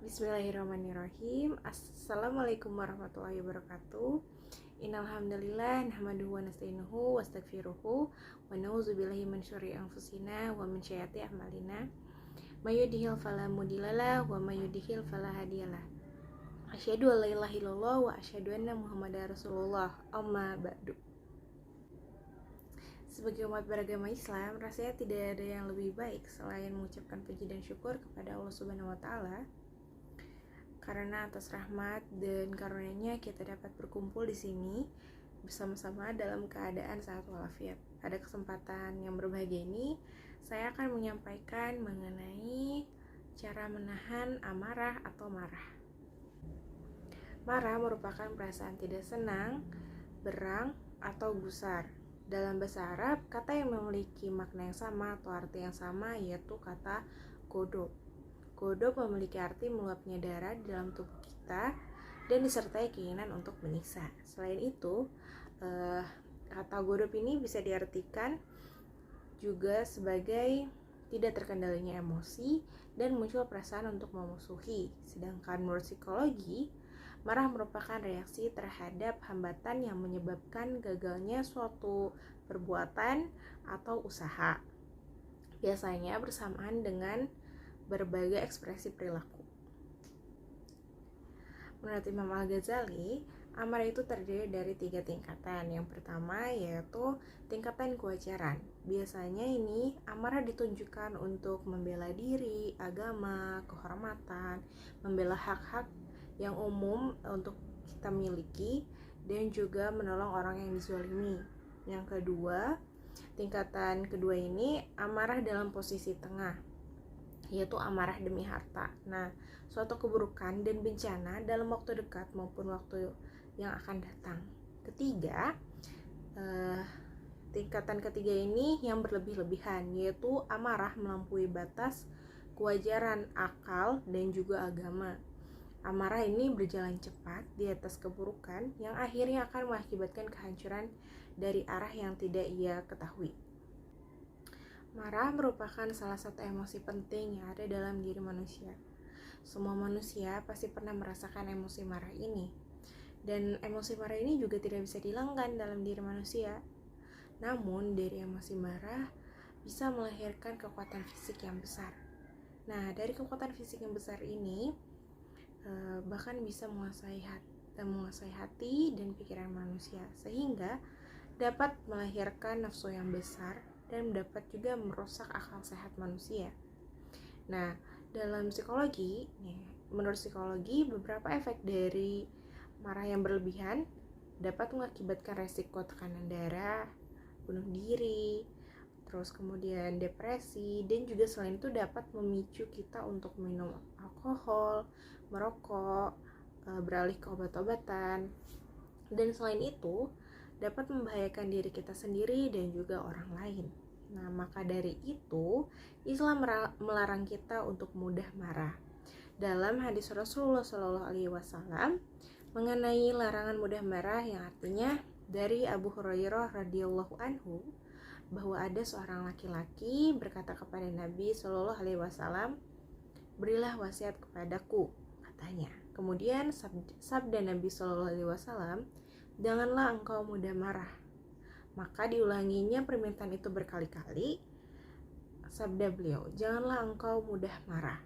Bismillahirrahmanirrahim. Assalamualaikum warahmatullahi wabarakatuh. Innal hamdalillah nahmaduhu wa nasta'inuhu wa astaghfiruhu wa na'udzubillahi min syururi anfusina wa min sayyiati a'malina. May yahdihil fala mudhillalah wa may yudhlil fala hadiyalah. Asyhadu an la ilaha illallah wa asyhadu anna Muhammadar Rasulullah. Amma ba'du. Sebagai umat beragama Islam, rasanya tidak ada yang lebih baik selain mengucapkan puji dan syukur kepada Allah Subhanahu wa taala. Karena atas rahmat dan karunia-Nya kita dapat berkumpul di sini bersama-sama dalam keadaan sehat walafiat. Pada kesempatan yang berbahagia ini, saya akan menyampaikan mengenai cara menahan amarah atau marah. Marah merupakan perasaan tidak senang, berang, atau gusar. Dalam bahasa Arab, kata yang memiliki makna yang sama atau arti yang sama yaitu kata godop. Godop memiliki arti meluapnya darah di dalam tubuh kita dan disertai keinginan untuk menyiksa. Selain itu, kata godop ini bisa diartikan juga sebagai tidak terkendalinya emosi dan muncul perasaan untuk memusuhi. Sedangkan menurut psikologi, marah merupakan reaksi terhadap hambatan yang menyebabkan gagalnya suatu perbuatan atau usaha. Biasanya bersamaan dengan berbagai ekspresi perilaku. Menurut Imam Al-Ghazali, amarah itu terdiri dari 3 tingkatan. Yang pertama yaitu tingkatan kewajaran. Biasanya ini amarah ditunjukkan untuk membela diri, agama, kehormatan, membela hak-hak yang umum untuk kita miliki, dan juga menolong orang yang dizalimi. Yang kedua, tingkatan kedua ini amarah dalam posisi tengah, yaitu amarah demi harta. Nah, suatu keburukan dan bencana dalam waktu dekat maupun waktu yang akan datang. Ketiga, tingkatan ketiga ini yang berlebih-lebihan, yaitu amarah melampaui batas kewajaran akal dan juga agama. Amarah ini berjalan cepat di atas keburukan yang akhirnya akan mengakibatkan kehancuran dari arah yang tidak ia ketahui. Marah merupakan salah satu emosi penting yang ada dalam diri manusia. Semua manusia pasti pernah merasakan emosi marah ini. Dan emosi marah ini juga tidak bisa dihilangkan dalam diri manusia. Namun, dari emosi marah bisa melahirkan kekuatan fisik yang besar. Nah, dari kekuatan fisik yang besar ini, bahkan bisa menguasai hati dan pikiran manusia. Sehingga dapat melahirkan nafsu yang besar dan dapat juga merusak akal sehat manusia. Nah, dalam psikologi, menurut psikologi, beberapa efek dari marah yang berlebihan dapat mengakibatkan resiko tekanan darah, bunuh diri, terus kemudian depresi, dan juga selain itu dapat memicu kita untuk minum alkohol, merokok, beralih ke obat-obatan, dan selain itu dapat membahayakan diri kita sendiri dan juga orang lain. Nah, maka dari itu, Islam melarang kita untuk mudah marah. Dalam hadis Rasulullah SAW mengenai larangan mudah marah yang artinya dari Abu Hurairah radhiyallahu anhu bahwa ada seorang laki-laki berkata kepada Nabi SAW, "Berilah wasiat kepadaku," katanya. Kemudian sabda Nabi SAW, "Janganlah engkau mudah marah." Maka diulanginya permintaan itu berkali-kali. Sabda beliau, "Janganlah engkau mudah marah."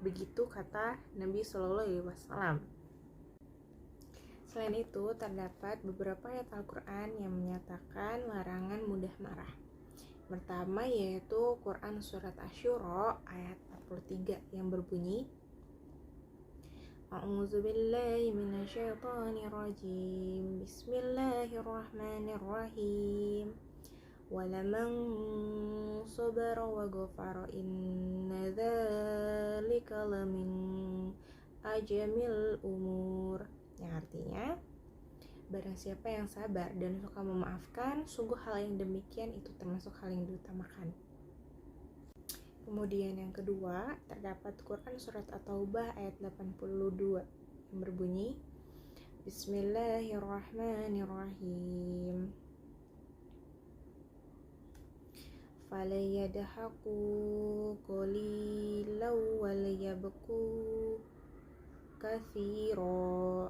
Begitu kata Nabi SAW. Selain itu, terdapat beberapa ayat Al-Quran yang menyatakan larangan mudah marah. Pertama yaitu Quran Surat Asy-Syura ayat 43 yang berbunyi, A'udzubillahi minasyaitonirrajim. Bismillahirrahmanirrahim. Walaman sabara wa ghafara inna dzalika lamin ajamil umur. Yang artinya, barang siapa yang sabar dan suka memaafkan, sungguh hal yang demikian itu termasuk hal yang diutamakan. Kemudian yang kedua, terdapat Quran Surat At-Taubah ayat 82 yang berbunyi, Bismillahirrahmanirrahim. Falayadhaku qalilan waliyabku katsira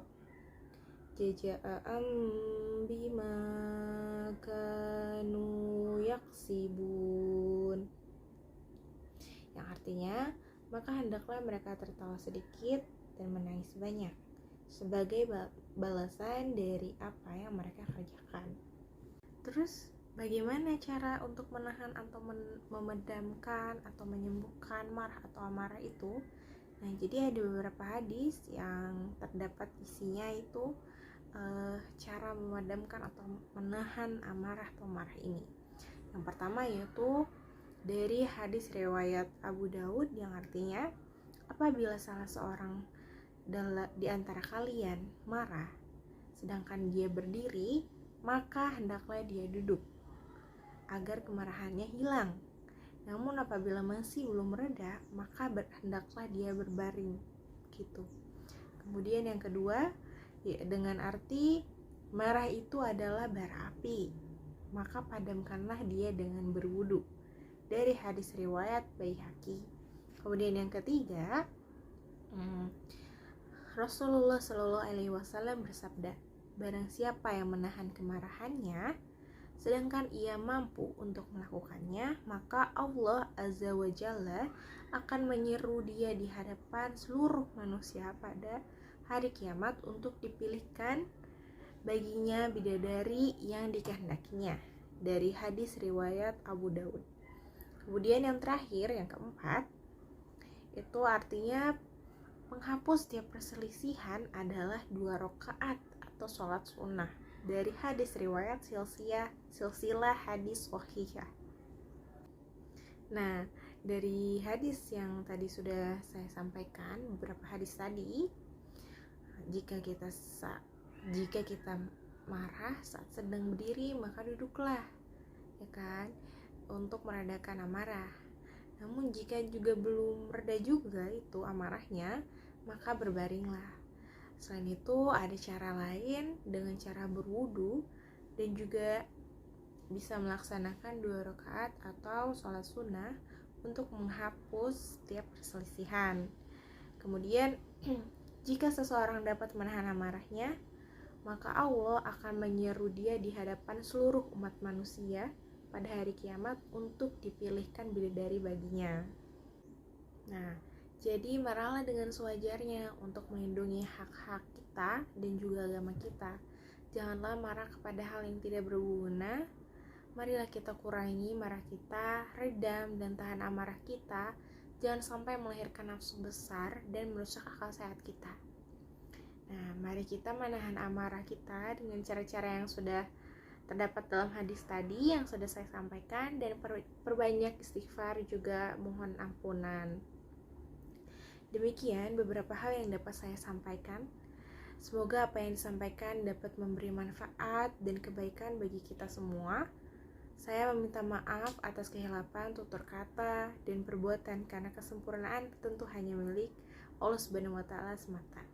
jazaa'an bima kanu yaksibun, yang artinya maka hendaklah mereka tertawa sedikit dan menangis banyak sebagai balasan dari apa yang mereka kerjakan. Terus bagaimana cara untuk menahan atau memedamkan atau menyembuhkan marah atau amarah itu? Nah, jadi ada beberapa hadis yang terdapat isinya itu cara memadamkan atau menahan amarah atau marah ini. Yang pertama yaitu dari hadis riwayat Abu Daud yang artinya, apabila salah seorang di antara kalian marah sedangkan dia berdiri, maka hendaklah dia duduk agar kemarahannya hilang. Namun apabila masih belum mereda, maka hendaklah dia berbaring gitu. Kemudian yang kedua, ya, dengan arti marah itu adalah bara api, maka padamkanlah dia dengan berwudu, dari hadis riwayat Baihaqi. Kemudian yang ketiga, Rasulullah Shallallahu Alaihi Wasallam bersabda, barang siapa yang menahan kemarahannya sedangkan ia mampu untuk melakukannya, maka Allah Azza wa Jalla akan menyeru dia di hadapan seluruh manusia pada hari kiamat untuk dipilihkan baginya bidadari yang dikehendakinya, dari hadis riwayat Abu Daud. Kemudian yang terakhir, yang keempat, itu artinya menghapus setiap perselisihan adalah 2 rakaat atau sholat sunnah, dari hadis riwayat silsilah hadis shahihah. Nah, dari hadis yang tadi sudah saya sampaikan, beberapa hadis tadi, jika kita marah saat sedang berdiri, maka duduklah, ya kan, untuk meredakan amarah. Namun jika juga belum reda juga itu amarahnya, maka berbaringlah. Selain itu ada cara lain dengan cara berwudu dan juga bisa melaksanakan 2 rakaat atau sholat sunnah untuk menghapus setiap perselisihan. Kemudian jika seseorang dapat menahan amarahnya, maka Allah akan menyeru dia di hadapan seluruh umat manusia pada hari kiamat untuk dipilihkan bidadari baginya. Nah, jadi marahlah dengan sewajarnya untuk melindungi hak-hak kita dan juga agama kita. Janganlah marah kepada hal yang tidak berguna. Marilah kita kurangi marah kita, redam dan tahan amarah kita. Jangan sampai melahirkan nafsu besar dan merusak akal sehat kita. Nah, mari kita menahan amarah kita dengan cara-cara yang sudah terdapat dalam hadis tadi yang sudah saya sampaikan, dan perbanyak istighfar juga mohon ampunan. Demikian beberapa hal yang dapat saya sampaikan. Semoga apa yang disampaikan dapat memberi manfaat dan kebaikan bagi kita semua. Saya meminta maaf atas kehilapan tutur kata dan perbuatan, karena kesempurnaan tentu hanya milik Allah Subhanahu wa Ta'ala semata.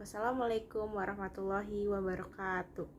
Wassalamualaikum warahmatullahi wabarakatuh.